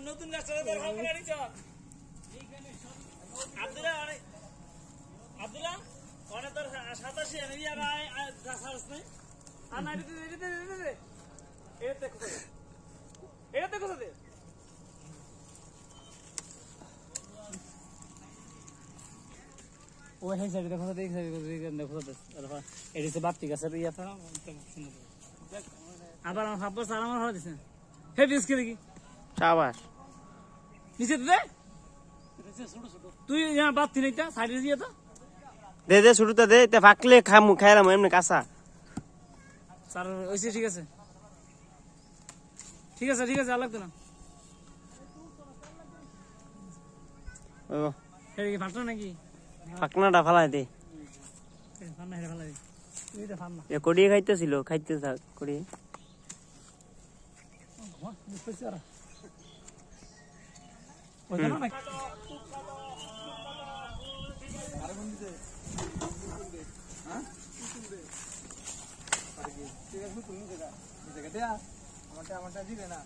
নতুন রাস্তাটা হামলা নিছ আব্দুল্লাহ ওরে তোর 87 আমি আর রাসাস নাই আর না এটা দেখো দে ও হেই সাইড দেখো দে দেখো দে এটা সে বাতি গাছের ইয়া था আবার আমার হাব্বা সালাম হওয়া দিছে হে বিস্কে দেখি শাবাশ নিচে দে তুই यहाँ बात थी नहीं था साइड दिया था দে দে শুরুতে দে তে ফাকলে খাইলাম এমনি কাঁচা স্যার ওইসে ঠিক আছে আলাগ তো না ও এই ফাটলো নাকি ফাকনাটা ফালাই দে ফান্না হেরে ফালাই তুই তো ফান্না এ কড়িয়ে খাইতেছিল খাইতে থাক কড়িয়ে ওই না না আমারটা দিবে না